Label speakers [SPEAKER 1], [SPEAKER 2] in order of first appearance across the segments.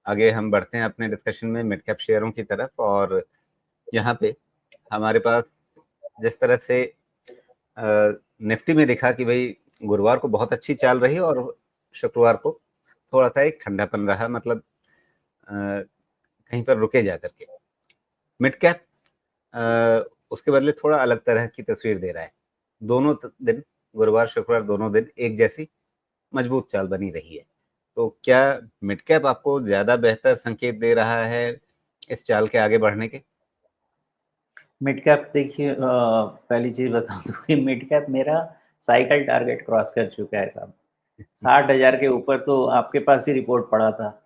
[SPEAKER 1] आगे हम बढ़ते हैं अपने डिस्कशन में मिड कैप शेयरों की तरफ। और यहाँ पे हमारे पास जिस तरह से निफ्टी में दिखा कि भाई गुरुवार को बहुत अच्छी चाल रही और शुक्रवार को थोड़ा सा एक ठंडापन रहा, मतलब कहीं पर रुके जा करके। मिड कैप उसके बदले थोड़ा अलग तरह की तस्वीर दे रहा है। दोनों दिन, गुरुवार शुक्रवार दोनों दिन एक जैसी मजबूत चाल बनी रही है। तो क्या मिड कैप आपको ज्यादा बेहतर संकेत दे रहा है इस चाल के आगे बढ़ने के?
[SPEAKER 2] मिड कैप देखिए, पहली चीज़ बता दूँ कि मिड कैप मेरा साइकिल टारगेट क्रॉस कर चुका है साहब। 60,000 के ऊपर तो आपके पास ही रिपोर्ट पड़ा था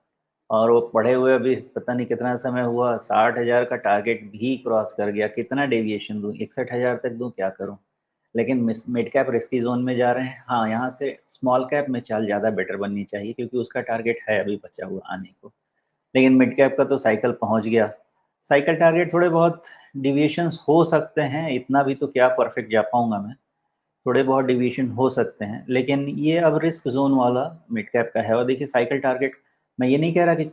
[SPEAKER 2] और वो पढ़े हुए अभी पता नहीं कितना समय हुआ, 60,000 का टारगेट भी क्रॉस कर गया। कितना डेविएशन दूँ? 61,000 तक दूँ, क्या करूँ? लेकिन मिड कैप रिस्की ज़ोन में जा रहे हैं। हाँ, यहाँ से स्मॉल कैप में चाल ज़्यादा बेटर बननी चाहिए क्योंकि उसका टारगेट है अभी बचा हुआ आने को। लेकिन मिड कैप का तो साइकिल पहुँच गया। साइकिल टारगेट थोड़े बहुत डिविएशंस हो सकते हैं, इतना भी तो क्या परफेक्ट जा पाऊँगा मैं। थोड़े बहुत डिविएशन हो सकते हैं, लेकिन ये अब रिस्क ज़ोन वाला मिड कैप का है। और देखिए साइकिल टारगेट, मैं ये नहीं कह रहा कि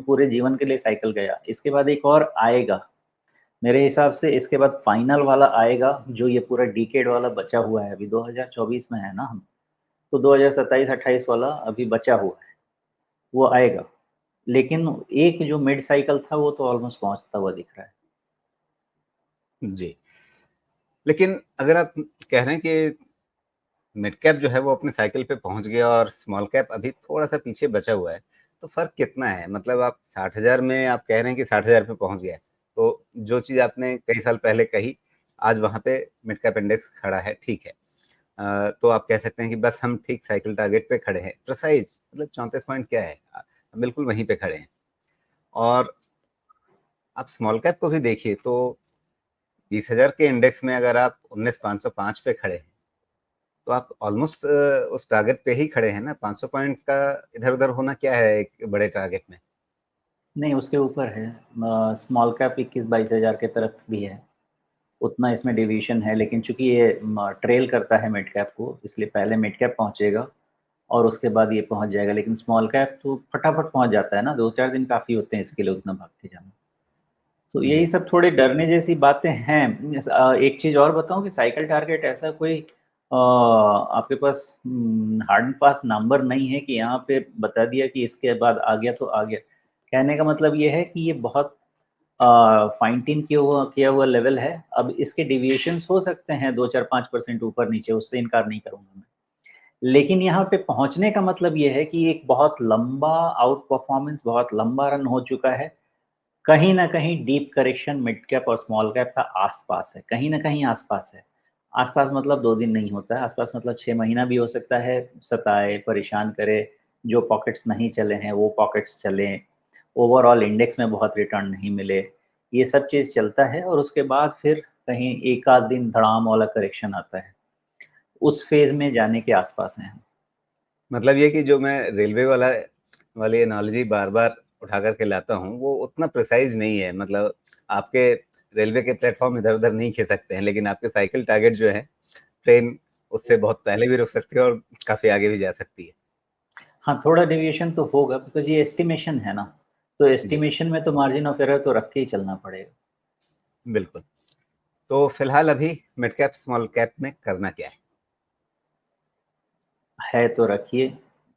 [SPEAKER 2] पूरे जीवन के लिए साइकिल गया, इसके बाद एक और आएगा। मेरे हिसाब से इसके बाद फाइनल वाला आएगा, जो ये पूरा डिकेड वाला बचा हुआ है। अभी 2024 में है ना हम, तो 2027-28 वाला अभी बचा हुआ है, वो आएगा। लेकिन एक जो मिड साइकिल था वो तो ऑलमोस्ट पहुंचता हुआ दिख रहा है।
[SPEAKER 1] जी, लेकिन अगर आप कह रहे हैं कि मिड कैप जो है वो अपने साइकिल पे पहुंच गया और स्मॉल कैप अभी थोड़ा सा पीछे बचा हुआ है, तो फर्क कितना है? मतलब आप 60,000 में आप कह रहे हैं कि 60,000 पे पहुंच गया है, तो जो चीज आपने कई साल पहले कही, आज वहां पे मिड कैप इंडेक्स खड़ा है, ठीक है। तो आप कह सकते हैं कि बस हम ठीक साइकिल टारगेट पे खड़े हैं, प्रिसाइज मतलब 34 पॉइंट क्या है, बिल्कुल वहीं पे खड़े हैं। और आप स्मॉल कैप को भी देखिए तो 20,000 के इंडेक्स में अगर आप 19,505 पे खड़े हैं, तो आप ऑलमोस्ट उस टारगेट पे ही खड़े हैं ना। 500 पॉइंट का इधर उधर होना क्या है एक बड़े टारगेट में?
[SPEAKER 2] नहीं, उसके ऊपर है। स्मॉल कैप 21-22 हज़ार के तरफ भी है, उतना इसमें
[SPEAKER 1] अच्छा।
[SPEAKER 2] डिवीजन है। लेकिन चूंकि ये ट्रेल करता है मिड कैप को, इसलिए पहले मिड कैप पहुंचेगा और उसके बाद ये पहुंच जाएगा। लेकिन स्मॉल कैप तो फटाफट पहुंच जाता है ना, 2-4 दिन काफ़ी होते हैं इसके लिए उतना भागते जाना। तो यही
[SPEAKER 1] जी।
[SPEAKER 2] सब थोड़े डरने जैसी बातें हैं। एक चीज़ और बताऊं कि साइकिल टारगेट ऐसा कोई आपके पास हार्ड एंड फास्ट नंबर नहीं है कि यहाँ पे बता दिया कि इसके बाद आ गया तो आ गया। कहने का मतलब ये है कि ये बहुत फाइन ट्यून किया हुआ लेवल है। अब इसके डिविएशंस हो सकते हैं 2-4-5% ऊपर नीचे, उससे इनकार नहीं करूंगा मैं। लेकिन यहाँ पे पहुंचने का मतलब ये है कि एक बहुत लंबा आउट परफॉर्मेंस, बहुत लंबा रन हो चुका है। कहीं न कहीं डीप करेक्शन मिड कैप और स्मॉल कैप का आस-पास है, कहीं न कहीं आस-पास है। आस-पास मतलब 2 दिन नहीं होता है, आस-पास मतलब 6 महीना भी हो सकता है, सताए, परेशान करे, जो पॉकेट्स नहीं चले हैं, वो पॉकेट्स चलें, ओवरऑल इंडेक्स में बहुत रिटर्न नहीं मिले। ये सब चीज़ चलता है और उसके बाद फिर कहीं एक आध दिन धड़ाम वाला करेक्शन आता है। उस फ़ेज़ में जाने के आस-पास हैं हम।
[SPEAKER 1] मतलब ये कि जो मैं रेलवे वाली एनालॉजी बार बार उठा करके लाता हूँ, वो उतना प्रिसाइज नहीं है। मतलब आपके रेलवे के प्लेटफॉर्म इधर उधर नहीं खिसकते हैं, लेकिन आपके साइकिल टारगेट जो है, ट्रेन उससे बहुत पहले भी रुक सकती है और काफी आगे भी जा सकती है।
[SPEAKER 2] हाँ, थोड़ा डेविएशन तो होगा बिकॉज़ ये एस्टिमेशन है ना, तो
[SPEAKER 1] जी,
[SPEAKER 2] एस्टिमेशन में तो मार्जिन ऑफ एरर तो रख के ही चलना पड़ेगा।
[SPEAKER 1] बिल्कुल। तो फिलहाल अभी मिड कैप स्मॉल कैप में करना क्या है?
[SPEAKER 2] है तो रखिए,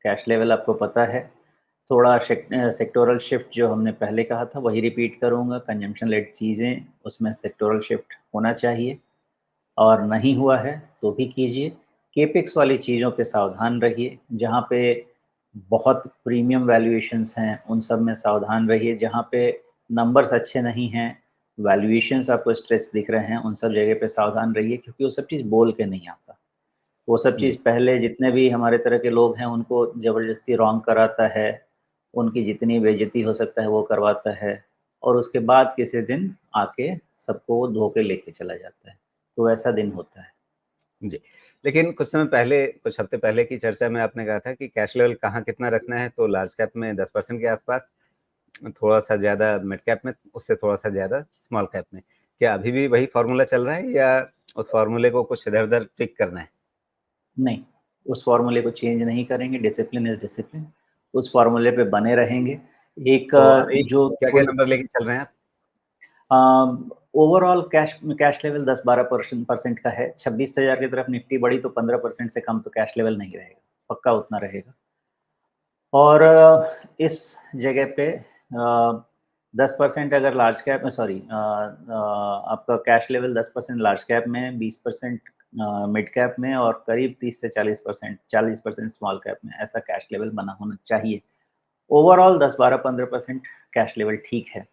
[SPEAKER 2] कैश लेवल आपको पता है। थोड़ा सेक्टोरल शिफ्ट जो हमने पहले कहा था वही रिपीट करूँगा, कंजम्पशन लेड चीज़ें उसमें सेक्टोरल शिफ्ट होना चाहिए और नहीं हुआ है तो भी कीजिए। केपेक्स वाली चीज़ों पे सावधान रहिए, जहाँ पे बहुत प्रीमियम वैल्यूएशंस हैं उन सब में सावधान रहिए, जहाँ पे नंबर्स अच्छे नहीं हैं, वैल्यूएशंस आपको स्ट्रेच दिख रहे हैं, उन सब जगह पे सावधान रहिए क्योंकि वो सब चीज़ बोल के नहीं आता। वो सब चीज़
[SPEAKER 1] जी।
[SPEAKER 2] पहले जितने भी हमारे तरह के लोग हैं उनको ज़बरदस्ती रॉन्ग कराता है, उनकी जितनी बेइज़्ज़ती हो सकता है वो करवाता है और उसके बाद किसी दिन आके सबको वो धो के लेके चला जाता है। तो ऐसा दिन होता है।
[SPEAKER 1] जी, लेकिन कुछ समय पहले, कुछ हफ्ते पहले की चर्चा में आपने कहा था कि कैश लेवल कहाँ कितना रखना है, तो लार्ज कैप में 10% के आसपास, थोड़ा सा ज्यादा मिड कैप में, उससे थोड़ा सा ज्यादा स्मॉल कैप में। क्या अभी भी वही फॉर्मूला चल रहा है या उस फॉर्मूले को कुछ इधर उधर ट्विक करना है?
[SPEAKER 2] नहीं, उस फ़ॉर्मूले को चेंज नहीं करेंगे, डिसिप्लिन इज़ डिसिप्लिन। उस फ़ॉर्मूले पे बने रहेंगे। एक
[SPEAKER 1] तो अभी
[SPEAKER 2] जो
[SPEAKER 1] क्या-क्या
[SPEAKER 2] थोड़ी
[SPEAKER 1] नंबर लेके चल रहे हैं आप?
[SPEAKER 2] Overall cash cash level 10-12% percent का है। 26,000 की तरफ निफ्टी बढ़ी तो 15% से कम तो कैश लेवल नहीं रहेगा, पक्का उतना रहेगा। और इस जगह पे 10% अगर लार्ज कैप में सॉरी आपका कैश लेवल 10% लार्ज कैप में, 20% मिड कैप में और करीब 30 से 40% स्मॉल कैप में, ऐसा कैश लेवल बना होना चाहिए। ओवरऑल 10, 12, 15% कैश लेवल ठीक है।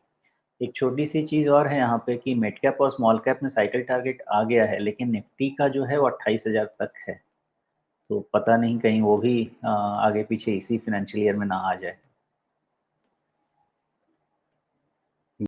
[SPEAKER 2] एक छोटी-सी चीज़ और है यहाँ पे कि मिड कैप और स्मॉल कैप में साइकिल टारगेट आ गया है, लेकिन निफ्टी का जो है वो 28,000 तक है। तो पता नहीं कहीं वो भी आगे पीछे इसी फाइनेंशियल ईयर में ना आ जाए।